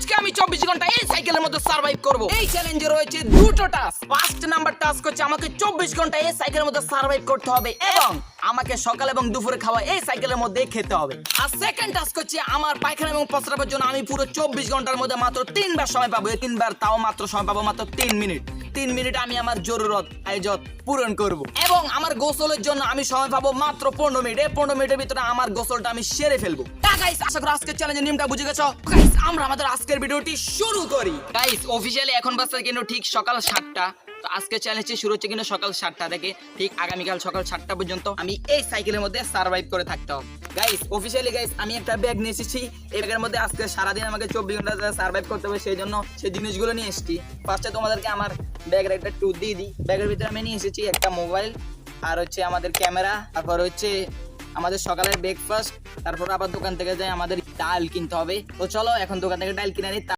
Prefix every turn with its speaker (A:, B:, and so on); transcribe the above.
A: আজকে আমি 24 ঘন্টা এই সাইকেলের মধ্যে সার্ভাইভ করব। এই চ্যালেঞ্জে রয়েছে দুটো টাস্ক। ফার্স্ট নাম্বার টাস্ক হচ্ছে আমাকে 24 ঘন্টা এই সাইকেলের মধ্যে সার্ভাইভ করতে হবে এবং আমাকে সকাল এবং দুপুরে খাওয়া এই সাইকেলের মধ্যেই খেতে হবে। আর সেকেন্ড টাস্ক হচ্ছে আমার পায়খানা এবং প্রস্রাবের জন্য আমি পুরো 24 ঘন্টার মধ্যে মাত্র 3 বার সময় পাবো। এই 3 বার তাও মাত্র সময় পাবো মাত্র 3 মিনিট। 3 মিনিট আমি আমার জরুরত আয়োজন পূরণ করব এবং আমার গোসলের জন্য আমি সময় পাবো মাত্র 15 মিনিট। এই 15 মিনিটের ভিতরে আমার গোসলটা আমি সেরে ফেলবো। গাইস, আশা করি আজকের চ্যালেঞ্জের নিয়মটা বুঝে গেছো। গাইস, আমরা আমাদের আজকের ভিডিওটি শুরু করি। গাইস, অফিশিয়ালি এখন বাজছে কিন্তু ঠিক সকাল 7টা। তো আজকে চ্যালেঞ্জটি শুরু হচ্ছে কিন্তু সকাল 7টা থেকে ঠিক আগামীকাল সকাল 7টা পর্যন্ত আমি এই সাইকেলের মধ্যে সার্ভাইভ করে থাকতে হবে। গাইস, অফিশিয়ালি গাইস আমি একটা ব্যাগ নিয়ে এসেছি। এই ব্যাগের মধ্যে আজকে সারাদিন আমাকে 24 ঘন্টা সার্ভাইভ করতে হবে, সেই জন্য সেই জিনিসগুলো নিয়ে এসেছি। ফার্স্টে তোমাদেরকে আমার ব্যাগের একটা ট্যুর দিয়ে দিই। ব্যাগের ভিতরে আমি নিয়ে এসেছি একটা মোবাইল, আর হচ্ছে আমাদের ক্যামেরা, তারপর হচ্ছে আমাদের সকালের ব্রেকফাস্ট, তারপর আবার দোকান থেকে যাই আমাদের ডাল কিনতে হবে। তো চলো এখন দোকান থেকে ডাল কিনে নিই।